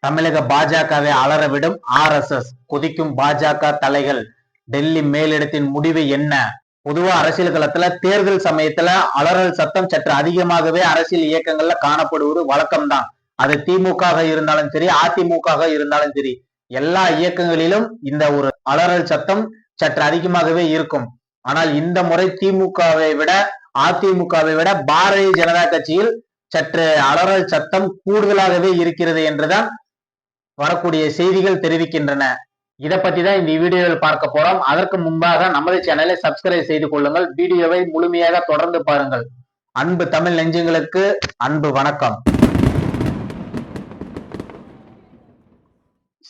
தமிழக பாஜகவை அலறவிடும் RSS. கொதிக்கும் பாஜக தலைகள். டெல்லி மேலிடத்தின் முடிவு என்ன? பொதுவா அரசியல் களத்துல தேர்தல் சமயத்துல அலறல் சத்தம் சற்று அதிகமாகவே அரசியல் இயக்கங்கள்ல காணப்படுவது வழக்கம்தான். அது திமுக இருந்தாலும் சரி, அதிமுக இருந்தாலும் சரி, எல்லா இயக்கங்களிலும் இந்த ஒரு அலறல் சத்தம் சற்று அதிகமாகவே இருக்கும். ஆனால் இந்த முறை திமுகவை விட அதிமுகவை விட பாரதிய ஜனதா கட்சியில் சற்று அலறல் சத்தம் கூடுதலாகவே இருக்கிறது என்றுதான் வரக்கூடிய செய்திகள் தெரிவிக்கின்றன. இதை பத்தி தான் இந்த வீடியோவில் பார்க்க போறோம். அதற்கு முன்பாக நமது சேனலை சப்ஸ்கிரைப் செய்து கொள்ளுங்கள். வீடியோவை முழுமையாக தொடர்ந்து பாருங்கள். அன்பு தமிழ் நெஞ்சங்களுக்கு அன்பு வணக்கம்.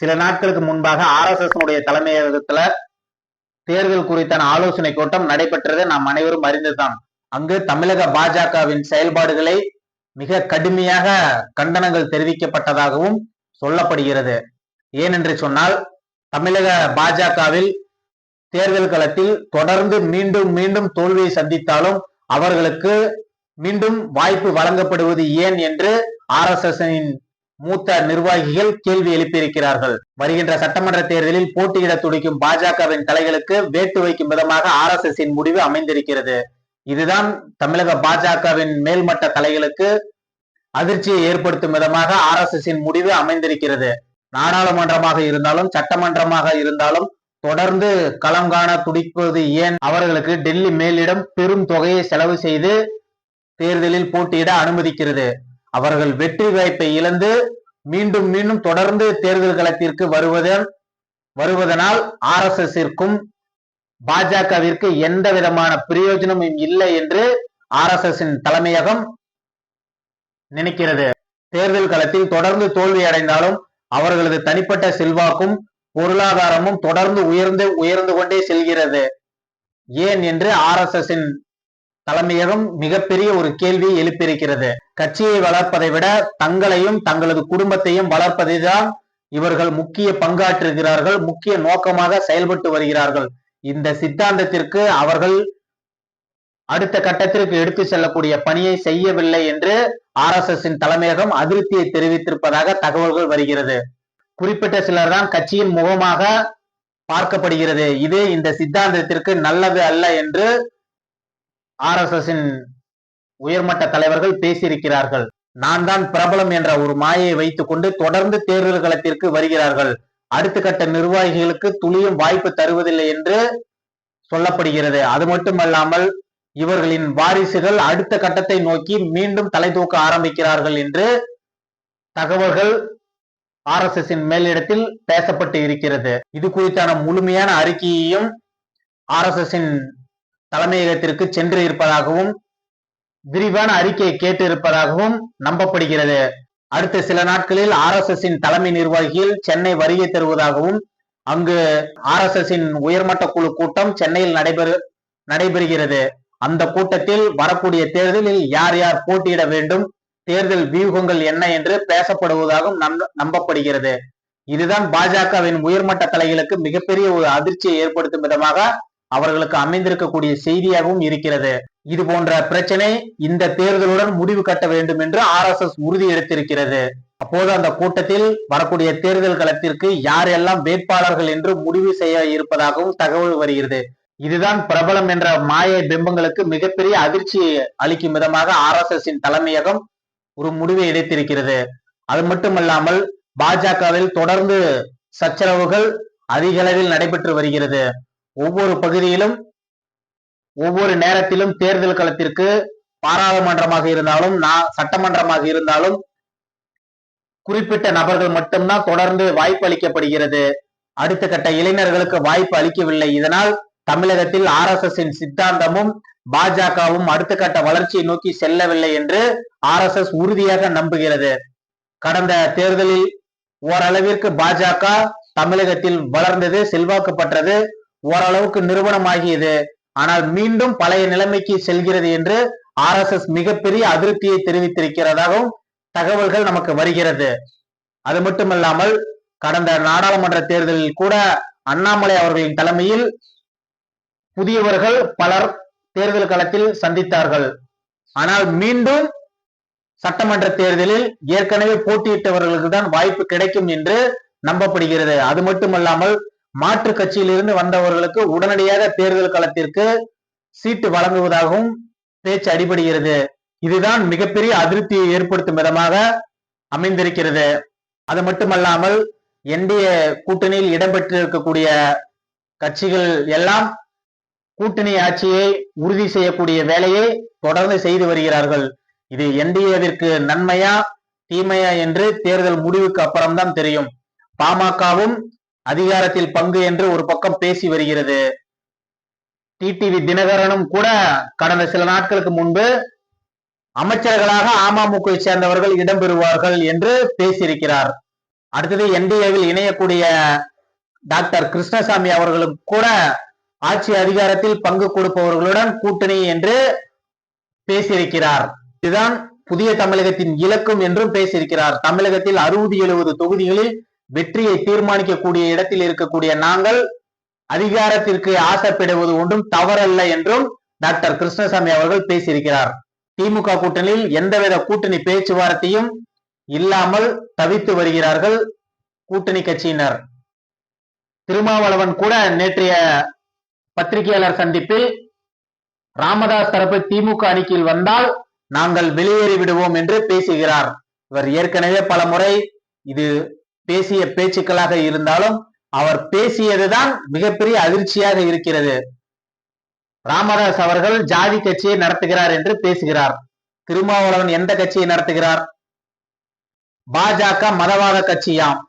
சில நாட்களுக்கு முன்பாக RSS தலைமையகத்துல தேர்தல் குறித்தான ஆலோசனை கூட்டம் நடைபெற்றதை நாம் அனைவரும் அறிந்துதான். அங்கு தமிழக பாஜகவின் செயல்பாடுகளை மிக கடுமையாக கண்டனங்கள் தெரிவிக்கப்பட்டதாகவும் சொல்லப்படுகிறது. ஏனென்று சொன்னால், தமிழக பாஜகவில் தேர்தல் களத்தில் தொடர்ந்து மீண்டும் மீண்டும் தோல்வியை சந்தித்தாலும் அவர்களுக்கு மீண்டும் வாய்ப்பு வழங்கப்படுவது ஏன் என்று RSS மூத்த நிர்வாகிகள் கேள்வி எழுப்பியிருக்கிறார்கள். வருகின்ற சட்டமன்ற தேர்தலில் போட்டியிட துடிக்கும் பாஜகவின் தலைகளுக்கு வேட்டு வைக்கும் விதமாக RSS முடிவு அமைந்திருக்கிறது. இதுதான் தமிழக பாஜகவின் மேல்மட்ட தலைகளுக்கு அதிர்ச்சியை ஏற்படுத்தும் விதமாக RSS முடிவு அமைந்திருக்கிறது. நாடாளுமன்றமாக இருந்தாலும் சட்டமன்றமாக இருந்தாலும் தொடர்ந்து களம் காண துடிப்பது ஏன்? அவர்களுக்கு டெல்லி மேலிடம் பெரும் தொகையை செலவு செய்து தேர்தலில் போட்டியிட அனுமதிக்கிறது. அவர்கள் வெற்றி வாய்ப்பை இழந்து மீண்டும் மீண்டும் தொடர்ந்து தேர்தல் களத்திற்கு வருவதனால் RSSற்கும் பாஜகவிற்கு எந்த விதமான பிரயோஜனமும் இல்லை என்று RSS தலைமையகம் நினைக்கிறது. தேர்தல் களத்தில் தொடர்ந்து தோல்வி அடைந்தாலும் அவர்களது தனிப்பட்ட செல்வாக்கும் பொருளாதாரமும் தொடர்ந்து உயர்ந்து கொண்டே செல்கிறது. ஏன் என்று RSS தலைமையகம் மிகப்பெரிய ஒரு கேள்வியை எழுப்பியிருக்கிறது. கட்சியை வளர்ப்பதை விட தங்களையும் தங்களது குடும்பத்தையும் வளர்ப்பதைதான் இவர்கள் முக்கிய பங்காற்றுகிறார்கள், முக்கிய நோக்கமாக செயல்பட்டு வருகிறார்கள். இந்த சித்தாந்தத்திற்கு அவர்கள் அடுத்த கட்டத்திற்கு எடுத்து செல்லக்கூடிய பணியை செய்யவில்லை என்று RSS தலைமையகம் அதிருப்தியை தெரிவித்திருப்பதாக தகவல்கள் வருகிறது. குறிப்பிட்ட சிலர் தான் கட்சியின் முகமாக பார்க்கப்படுகிறது. இது இந்த சித்தாந்தத்திற்கு நல்லது அல்ல என்று RSS உயர்மட்ட தலைவர்கள் பேசியிருக்கிறார்கள். நான் தான் பிரபலம் என்ற ஒரு மாயை வைத்துக் கொண்டு தொடர்ந்து தேர்தல் களத்திற்கு வருகிறார்கள். அடுத்த கட்ட நிர்வாகிகளுக்கு துளியும் வாய்ப்பு தருவதில்லை என்று சொல்லப்படுகிறது. அது மட்டுமல்லாமல் இவர்களின் வாரிசுகள் அடுத்த கட்டத்தை நோக்கி மீண்டும் தலை தூக்க ஆரம்பிக்கிறார்கள் என்று தகவல்கள் RSS மேலிடத்தில் பேசப்பட்டு இருக்கிறது. இது குறித்தான முழுமையான அறிக்கையையும் RSS தலைமையகத்திற்கு சென்று இருப்பதாகவும் விரிவான அறிக்கையை கேட்டு இருப்பதாகவும் நம்பப்படுகிறது. அடுத்த சில நாட்களில் RSS தலைமை நிர்வாகிகள் சென்னை வருகை தருவதாகவும் அங்கு RSS உயர்மட்ட குழு கூட்டம் சென்னையில் நடைபெறுகிறது. அந்த கூட்டத்தில் வரக்கூடிய தேர்தலில் யார் யார் போட்டியிட வேண்டும், தேர்தல் வியூகங்கள் என்ன என்று பேசப்படுவதாகவும் நம்பப்படுகிறது. இதுதான் பாஜகவின் உயர்மட்ட தலைகளுக்கு மிகப்பெரிய ஒரு அதிர்ச்சியை ஏற்படுத்தும் விதமாக அவர்களுக்கு அமைந்திருக்கக்கூடிய செய்தியாகவும் இருக்கிறது. இது போன்ற பிரச்சனை இந்த தேர்தலுடன் முடிவு கட்ட வேண்டும் என்று RSS உறுதி எடுத்திருக்கிறது. அப்போது அந்த கூட்டத்தில் வரக்கூடிய தேர்தல் களத்திற்கு யாரெல்லாம் வேட்பாளர்கள் என்று முடிவு செய்ய இருப்பதாகவும் தகவல் வருகிறது. இதுதான் பிரபலம் என்ற மாய பிம்பங்களுக்கு மிகப்பெரிய அதிர்ச்சியை அளிக்கும் விதமாக RSS தலைமையகம் ஒரு முடிவை எடுத்திருக்கிறது. அது மட்டுமல்லாமல் பாஜகவில் தொடர்ந்து சச்சரவுகள் அதிக அளவில் நடைபெற்று வருகிறது. ஒவ்வொரு பகுதியிலும் ஒவ்வொரு நேரத்திலும் தேர்தல் களத்திற்கு பாராளுமன்றமாக இருந்தாலும் சட்டமன்றமாக இருந்தாலும் குறிப்பிட்ட நபர்கள் மட்டும்தான் தொடர்ந்து வாய்ப்பு அளிக்கப்படுகிறது. அடுத்த கட்ட இளைஞர்களுக்கு வாய்ப்பு அளிக்கவில்லை. இதனால் தமிழகத்தில் RSS சித்தாந்தமும் பாஜகவும் அடுத்த கட்ட வளர்ச்சியை நோக்கி செல்லவில்லை என்று RSS உறுதியாக நம்புகிறது. கடந்த தேர்தலில் ஓரளவிற்கு பாஜக தமிழகத்தில் வளர்ந்தது, செல்வாக்கு பற்றது, ஓரளவுக்கு நிறுவனமாகியது. ஆனால் மீண்டும் பழைய நிலைமைக்கு செல்கிறது என்று RSS மிகப்பெரிய அதிருப்தியை தெரிவித்திருக்கிறதாகவும் தகவல்கள் நமக்கு வருகிறது. அது மட்டுமல்லாமல் கடந்த நாடாளுமன்ற தேர்தலில் கூட அண்ணாமலை அவர்களின் தலைமையில் புதியவர்கள் பலர் தேர்தல் களத்தில் சந்தித்தார்கள். ஆனால் மீண்டும் சட்டமன்ற தேர்தலில் ஏற்கனவே போட்டியிட்டவர்களுக்கு தான் வாய்ப்பு கிடைக்கும் என்று நம்பப்படுகிறது. அது மட்டுமல்லாமல் மாற்று கட்சியிலிருந்து வந்தவர்களுக்கு உடனடியாக தேர்தல் களத்திற்கு சீட்டு வழங்குவதாகவும் பேச்சு அடிபடுகிறது. இதுதான் மிகப்பெரிய அதிருப்தியை ஏற்படுத்தும் விதமாக அமைந்திருக்கிறது. அது மட்டுமல்லாமல் என்டிஏ கூட்டணியில் இடம்பெற்றிருக்கக்கூடிய கட்சிகள் எல்லாம் கூட்டணி ஆட்சியை உறுதி செய்யக்கூடிய வேலையை தொடர்ந்து செய்து வருகிறார்கள். இது என்டிஏவிற்கு நன்மையா தீமையா என்று தேர்தல் முடிவுக்கு அப்புறம்தான் தெரியும். பாமகவும் அதிகாரத்தில் பங்கு என்று ஒரு பக்கம் பேசி வருகிறது. டிடிவி தினகரனும் கூட கடந்த சில நாட்களுக்கு முன்பு அமைச்சர்களாக அமமுகவை சேர்ந்தவர்கள் இடம்பெறுவார்கள் என்று பேசியிருக்கிறார். அடுத்தது என்டிஏவில் இணையக்கூடிய டாக்டர் கிருஷ்ணசாமி அவர்களும் கூட ஆட்சி அதிகாரத்தில் பங்கு கொடுப்பவர்களுடன் கூட்டணி என்று பேசியிருக்கிறார். இதுதான் புதிய தமிழகத்தின் இலக்கும் என்றும் பேசியிருக்கிறார். தமிழகத்தில் 60-70 தொகுதிகளில் வெற்றியை தீர்மானிக்கக்கூடிய இடத்தில் இருக்கக்கூடிய நாங்கள் அதிகாரத்திற்கு ஆசைப்படுவது ஒன்றும் தவறல்ல என்றும் டாக்டர் கிருஷ்ணசாமி அவர்கள் பேசியிருக்கிறார். திமுக கூட்டணியில் எந்தவித கூட்டணி பேச்சுவார்த்தையும் இல்லாமல் தவித்து வருகிறார்கள் கூட்டணி கட்சியினர். திருமாவளவன் கூட நேற்றைய பத்திரிகையாளர் சந்திப்பில் ராமதாஸ் தரப்பு திமுக அணிக்கில் வந்தால் நாங்கள் வெளியேறி விடுவோம் என்று பேசுகிறார். இவர் ஏற்கனவே பல முறை இது பேசிய பேச்சுக்களாக இருந்தாலும் அவர் பேசியதுதான் மிகப்பெரிய அதிர்ச்சியாக இருக்கிறது. ராமதாஸ் அவர்கள் ஜாதி கட்சியை நடத்துகிறார் என்று பேசுகிறார். திருமாவளவன் எந்த கட்சியை நடத்துகிறார்? பாஜக மதவாத கட்சியாம்,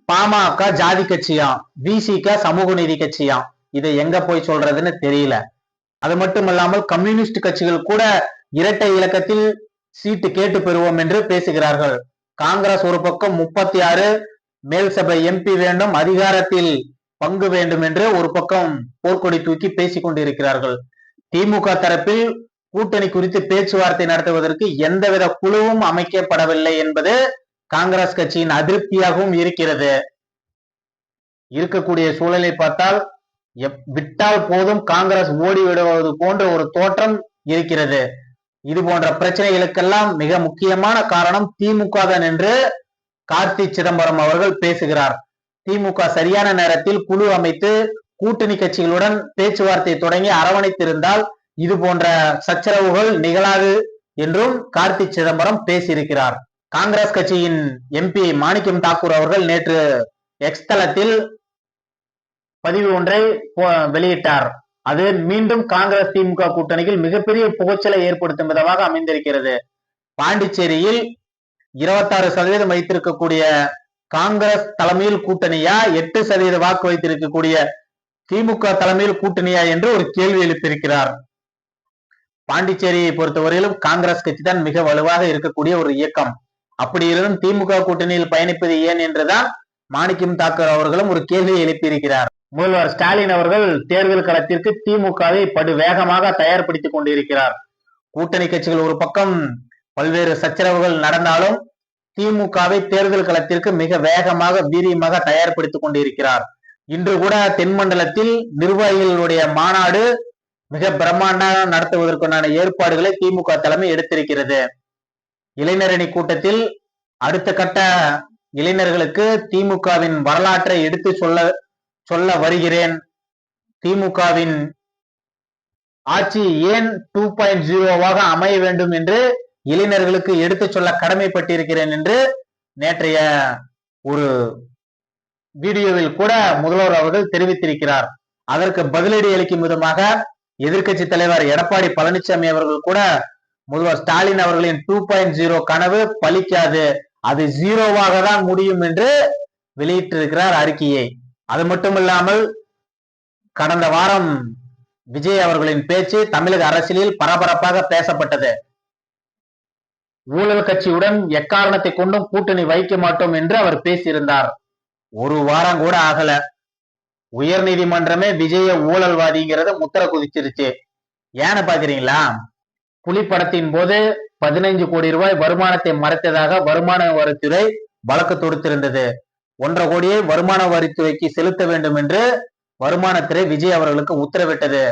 பாமக ஜாதி கட்சியாம், விசிக சமூக நீதி கட்சியாம். இதை எங்க போய் சொல்றதுன்னு தெரியல. அது மட்டுமல்லாமல் கம்யூனிஸ்ட் கட்சிகள் கூட இரட்டை இலக்கத்தில் சீட்டு கேட்டு பெறுவோம் என்று பேசுகிறார்கள். காங்கிரஸ் ஒரு பக்கம் 36 மேல் சபை எம்பி வேண்டும், அதிகாரத்தில் பங்கு வேண்டும் என்று ஒரு பக்கம் போர்க்கொடி தூக்கி பேசிக் கொண்டிருக்கிறார்கள். திமுக தரப்பில் கூட்டணி குறித்து பேச்சுவார்த்தை நடத்துவதற்கு எந்தவித குழுவும் அமைக்கப்படவில்லை என்பது காங்கிரஸ் கட்சியின் அதிருப்தியாகவும் இருக்கிறது. இருக்கக்கூடிய சூழலை பார்த்தால் விட்டால் போதும் காங்கிரஸ் ஓடி விடுவது போன்ற ஒரு தோற்றம் இருக்கிறது. இது போன்ற பிரச்சனைகளுக்கெல்லாம் மிக முக்கியமான காரணம் திமுக தான் என்று கார்த்தி சிதம்பரம் அவர்கள் பேசுகிறார். திமுக சரியான நேரத்தில் குழு அமைத்து கூட்டணி கட்சிகளுடன் பேச்சுவார்த்தை தொடங்கி அரவணைத்திருந்தால் இது போன்ற சச்சரவுகள் நிகழாது என்றும் கார்த்தி சிதம்பரம் பேசியிருக்கிறார். காங்கிரஸ் கட்சியின் எம்பி மாணிக்கம் தாக்கூர் அவர்கள் நேற்று எக்ஸ் தளத்தில் பதிவு ஒன்றை வெளியிட்டார். அது மீண்டும் காங்கிரஸ் திமுக கூட்டணியில் மிகப்பெரிய புகைச்சலை ஏற்படுத்தும் விதமாக அமைந்திருக்கிறது. பாண்டிச்சேரியில் 26% வைத்திருக்கக்கூடிய காங்கிரஸ் தலைமையில் கூட்டணியா, 8% வாக்கு வைத்திருக்கக்கூடிய திமுக தலைமையில் கூட்டணியா என்று ஒரு கேள்வி எழுப்பியிருக்கிறார். பாண்டிச்சேரியை பொறுத்தவரையிலும் காங்கிரஸ் கட்சி தான் மிக வலுவாக இருக்கக்கூடிய ஒரு இயக்கம். அப்படி இருந்தும் திமுக கூட்டணியில் பயணிப்பது ஏன் என்றுதான் மாணிக்கம் தாக்கூர் அவர்களும் ஒரு கேள்வியை எழுப்பியிருக்கிறார். முதல்வர் ஸ்டாலின் அவர்கள் தேர்தல் களத்திற்கு திமுகவை படு வேகமாக தயார்படுத்திக் கொண்டிருக்கிறார். கூட்டணி கட்சிகள் ஒரு பக்கம் பல்வேறு சச்சரவுகள் நடந்தாலும் திமுகவை தேர்தல் களத்திற்கு மிக வேகமாக வீரியமாக தயார்படுத்திக் கொண்டிருக்கிறார். இன்று கூட தென்மண்டலத்தில் நிர்வாகிகளுடைய மாநாடு மிக பிரம்மாண்டமாக நடத்துவதற்கான ஏற்பாடுகளை திமுக தலைமை எடுத்திருக்கிறது. இளைஞரணி கூட்டத்தில் அடுத்த கட்ட இளைஞர்களுக்கு திமுகவின் வரலாற்றை எடுத்து சொல்ல வருகிறேன். திமுகவின் ஆட்சி ஏன் 2.0வாக அமைய வேண்டும் என்று இளைஞர்களுக்கு எடுத்து சொல்ல கடமைப்பட்டிருக்கிறேன் என்று நேற்றைய ஒரு வீடியோவில் கூட முதல்வர் அவர்கள் தெரிவித்திருக்கிறார். அதற்கு பதிலடி அளிக்கும் விதமாக எதிர்க்கட்சி தலைவர் எடப்பாடி பழனிசாமி அவர்கள் கூட முதல்வர் ஸ்டாலின் அவர்களின் 2.0 கனவு பலிக்காது, அது 0வாக தான் முடியும் என்று வெளியிட்டிருக்கிறார் அறிக்கையை. அது மட்டுமில்லாமல் கடந்த வாரம் விஜய் அவர்களின் பேச்சு தமிழக அரசியலில் பரபரப்பாக பேசப்பட்டது. ஊழல் கட்சியுடன் எக்காரணத்தை கொண்டும் கூட்டணி வைக்க மாட்டோம் என்று அவர் பேசியிருந்தார். ஒரு வாரம் கூட ஆகல, உயர் நீதிமன்றமே விஜய ஊழல்வாதிங்கிறத முத்திர குதிச்சிருச்சு. ஏன்னு பாக்குறீங்களா? புலி படத்தின் போது 15 கோடி ரூபாய் வருமானத்தை மறைத்ததாக வருமான வரித்துறை வழக்கு தொடுத்திருந்தது. 1.5 கோடியை வருமான வரித்துறைக்கு செலுத்த வேண்டும் என்று வருமானத்துறை விஜய் அவர்களுக்கு உத்தரவிட்டது.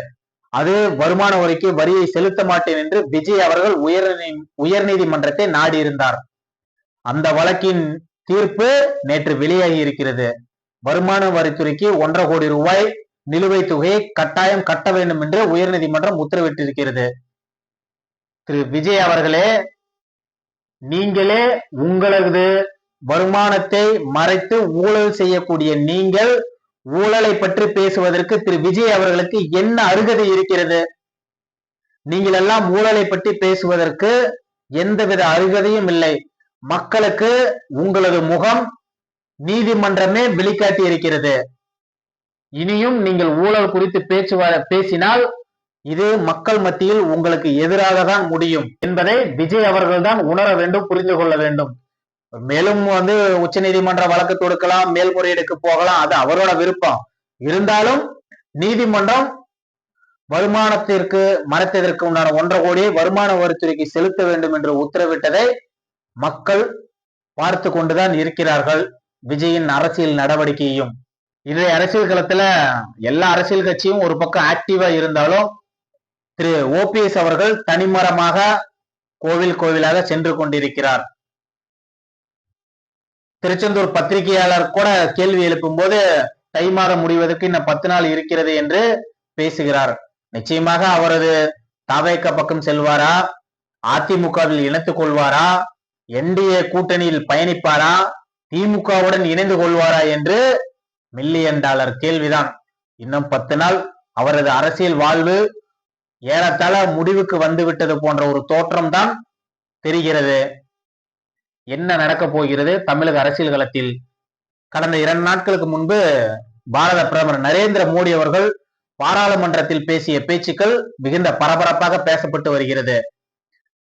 அது வருமான வரிக்கு வரியை செலுத்த மாட்டேன் என்று விஜய் அவர்கள் உயர்நீதிமன்றத்தை நாடி இருந்தார். அந்த வழக்கின் தீர்ப்பு நேற்று வெளியாகி இருக்கிறது. வருமான வரித்துறைக்கு 1.5 கோடி ரூபாய் நிலுவைத் தொகையை கட்டாயம் கட்ட வேண்டும் என்று உயர்நீதிமன்றம் உத்தரவிட்டிருக்கிறது. திரு விஜய் அவர்களே, நீங்களே உங்களது வருமானத்தை மறைத்து ஊழல் செய்யக்கூடிய நீங்கள் ஊழலை பற்றி பேசுவதற்கு திரு விஜய் அவர்களுக்கு என்ன அருகதை இருக்கிறது? நீங்கள் எல்லாம் ஊழலை பற்றி பேசுவதற்கு எந்தவித அருகதையும் இல்லை. மக்களுக்கு உங்களது முகம் நீதிமன்றமே வெளிக்காட்டி இருக்கிறது. இனியும் நீங்கள் ஊழல் குறித்து பேசினால் இது மக்கள் மத்தியில் உங்களுக்கு எதிராக தான் முடியும் என்பதை விஜய் அவர்கள் தான் உணர வேண்டும், புரிந்து கொள்ள வேண்டும். மேலும் உச்ச நீதிமன்ற வழக்கு தொடுக்கலாம், மேல்முறையீடுக்கு போகலாம், அது அவரோட விருப்பம். இருந்தாலும் நீதிமன்றம் வருமானத்திற்கு மறைத்ததற்கு உண்டான 1.5 கோடியை வருமான வரித்துறைக்கு செலுத்த வேண்டும் என்று உத்தரவிட்டதை மக்கள் பார்த்து கொண்டுதான் இருக்கிறார்கள். விஜயின் அரசியல் நடவடிக்கையும் இன்றைய அரசியல் களத்துல எல்லா அரசியல் கட்சியும் ஒரு பக்கம் ஆக்டிவா இருந்தாலும் திரு ஓபிஎஸ் அவர்கள் தனிமரமாக கோவிலாக சென்று கொண்டிருக்கிறார். திருச்செந்தூர் பத்திரிகையாளர் கூட கேள்வி எழுப்பும் போது தை மாதம் முடிவதற்கு இன்னும் 10 நாள் இருக்கிறது என்று பேசுகிறார். நிச்சயமாக அவரது தவேக பக்கம் செல்வாரா, அதிமுகவில் இணைத்துக் கொள்வாரா, என்டிஏ கூட்டணியில் பயணிப்பாரா, திமுகவுடன் இணைந்து கொள்வாரா என்று $1,000,000 கேள்விதான். இன்னும் 10 நாள் அவரது அரசியல் வாழ்வு ஏறத்தாழ முடிவுக்கு வந்துவிட்டது போன்ற ஒரு தோற்றம் தான் தெரிகிறது. என்ன நடக்க போகிறது தமிழக அரசியல் களத்தில்? கடந்த 2 நாட்களுக்கு முன்பு பாரத பிரதமர் நரேந்திர மோடி அவர்கள் பாராளுமன்றத்தில் பேசிய பேச்சுக்கள் மிகுந்த பரபரப்பாக பேசப்பட்டு வருகிறது.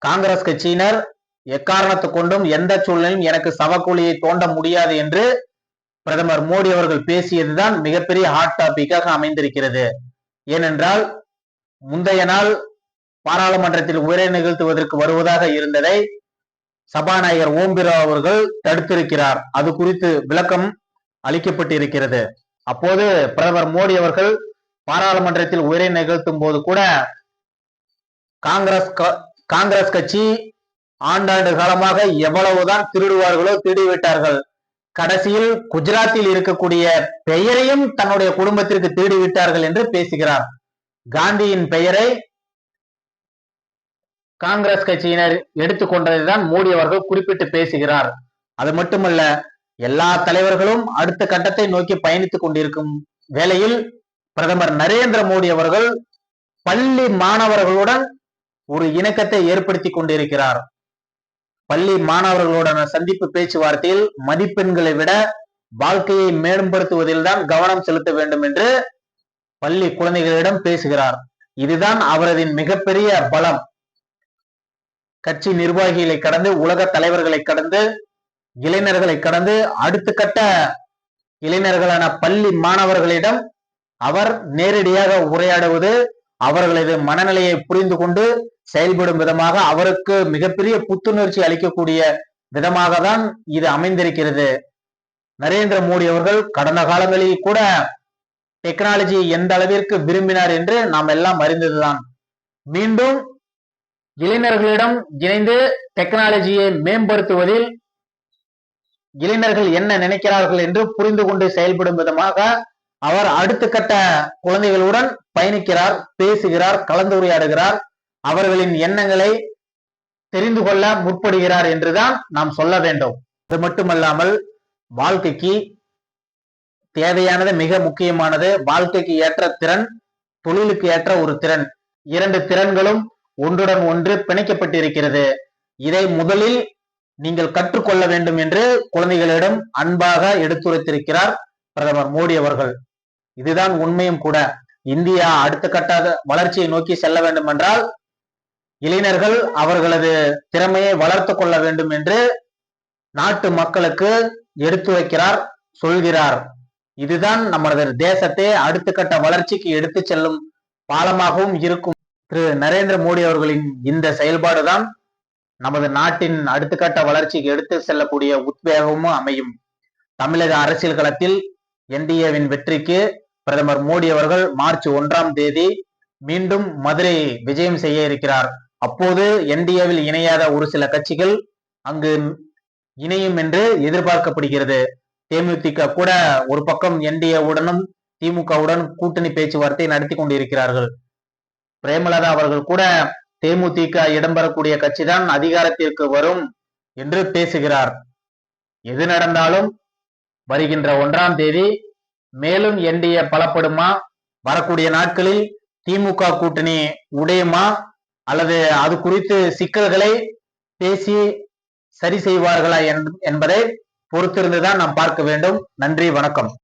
காங்கிரஸ் கட்சியினர் எக்காரணத்து கொண்டும் எந்த சூழ்நிலையும் எனக்கு சவக்கூலியை தோண்ட முடியாது என்று பிரதமர் மோடி அவர்கள் பேசியதுதான் மிகப்பெரிய ஹாட் டாபிக்காக அமைந்திருக்கிறது. ஏனென்றால் முந்தைய நாள் பாராளுமன்றத்தில் உரை நிகழ்த்துவதற்கு வருவதாக இருந்ததை சபாநாயகர் ஓம் பிர்லா அவர்கள் தடுத்திருக்கிறார். அது குறித்து விளக்கம் அளிக்கப்பட்டிருக்கிறது. அப்போது பிரதமர் மோடி அவர்கள் பாராளுமன்றத்தில் உரை நிகழ்த்தும் போது கூட காங்கிரஸ் கட்சி ஆண்டாண்டு காலமாக எவ்வளவுதான் திருடுவார்களோ திருடிவிட்டார்கள். கடைசியில் குஜராத்தில் இருக்கக்கூடிய பெயரையும் தன்னுடைய குடும்பத்திற்கு திருடிவிட்டார்கள் என்று பேசுகிறார். காந்தியின் பெயரை காங்கிரஸ் கட்சியினர் எடுத்துக்கொண்டதைதான் மோடி அவர்கள் குறிப்பிட்டு பேசுகிறார். அது மட்டுமல்ல, எல்லா தலைவர்களும் அடுத்த கட்டத்தை நோக்கி பயணித்துக் கொண்டிருக்கும் வேளையில் பிரதமர் நரேந்திர மோடி அவர்கள் பள்ளி மாணவர்களுடன் ஒரு இணக்கத்தை ஏற்படுத்தி கொண்டிருக்கிறார். பள்ளி மாணவர்களுடன் சந்திப்பு பேச்சுவார்த்தையில் மதிப்பெண்களை விட வாழ்க்கையை மேம்படுத்துவதில் தான் கவனம் செலுத்த வேண்டும் என்று பள்ளி குழந்தைகளிடம் பேசுகிறார். இதுதான் அவரது மிகப்பெரிய பலம். கட்சி நிர்வாகிகளை கடந்து, உலக தலைவர்களை கடந்து, இளைஞர்களை கடந்து அடுத்த கட்ட இளைஞர்களான பள்ளி மாணவர்களிடம் அவர் நேரடியாக உரையாடுவது, அவர்களது மனநிலையை புரிந்து கொண்டு செயல்படும் விதமாக அவருக்கு மிகப்பெரிய புத்துணர்ச்சி அளிக்கக்கூடிய விதமாக தான் இது அமைந்திருக்கிறது. நரேந்திர மோடி அவர்கள் கடந்த காலங்களில் கூட டெக்னாலஜியை எந்த அளவிற்கு விரும்பினார் என்று நாம் எல்லாம் அறிந்ததுதான். மீண்டும் இளைஞர்களிடம் இணைந்து டெக்னாலஜியை மேம்படுத்துவதில் இளைஞர்கள் என்ன நினைக்கிறார்கள் என்று புரிந்து கொண்டு செயல்படும் விதமாக அவர் அடுத்த கட்ட குழந்தைகளுடன் பயணிக்கிறார், பேசுகிறார், கலந்துரையாடுகிறார், அவர்களின் எண்ணங்களை தெரிந்து கொள்ள முற்படுகிறார் என்றுதான் நாம் சொல்ல வேண்டும். அது மட்டுமல்லாமல் வாழ்க்கைக்கு தேவையானது, மிக முக்கியமானது, வாழ்க்கைக்கு ஏற்ற திறன், தொழிலுக்கு ஏற்ற ஒரு திறன். 2 திறன்களும் ஒன்றுடன் ஒன்று பிணைக்கப்பட்டிருக்கிறது. இதை முதலில் நீங்கள் கற்றுக்கொள்ள வேண்டும் என்று குழந்தைகளிடம் அன்பாக எடுத்துரைத்திருக்கிறார் பிரதமர் மோடி அவர்கள். இதுதான் உண்மையும் கூட. இந்தியா அடுத்த கட்ட வளர்ச்சியை நோக்கி செல்ல வேண்டும் என்றால் இளைஞர்கள் அவர்களது திறமையை வளர்த்து கொள்ள வேண்டும் என்று நாட்டு மக்களுக்கு எடுத்துரைக்கிறார், சொல்கிறார். இதுதான் நமது தேசத்தை அடுத்த கட்ட வளர்ச்சிக்கு எடுத்து செல்லும் பாலமாகவும் இருக்கும். திரு நரேந்திர மோடி அவர்களின் இந்த செயல்பாடுதான் நமது நாட்டின் அடுத்த கட்ட வளர்ச்சிக்கு எடுத்து செல்லக்கூடிய உத்வேகமும் அமையும். தமிழக அரசியல் களத்தில் என்டிஏவின் வெற்றிக்கு பிரதமர் மோடி அவர்கள் மார்ச் 1ஆம் தேதி மீண்டும் மதுரை விஜயம் செய்ய இருக்கிறார். அப்போது என்டிஏவில் இணையாத ஒரு சில கட்சிகள் அங்கு இணையும் என்று எதிர்பார்க்கப்படுகிறது. தேமுதிக கூட ஒரு பக்கம் என்டிஏவுடனும் திமுகவுடன் கூட்டணி பேச்சுவார்த்தை நடத்தி கொண்டிருக்கிறார்கள். பிரேமலதா அவர்கள் கூட தேமுதிக இடம்பெறக்கூடிய கட்சிதான் அதிகாரத்திற்கு வரும் என்று பேசுகிறார். எது நடந்தாலும் வருகின்ற 1ஆம் தேதி மேலும் என்டிஏ பலப்படுமா, வரக்கூடிய நாட்களில் திமுக கூட்டணி உடையுமா, அல்லது அது குறித்து சிக்கல்களை பேசி சரி செய்வார்களா என்பதை பொறுத்திருந்துதான் நாம் பார்க்க வேண்டும். நன்றி, வணக்கம்.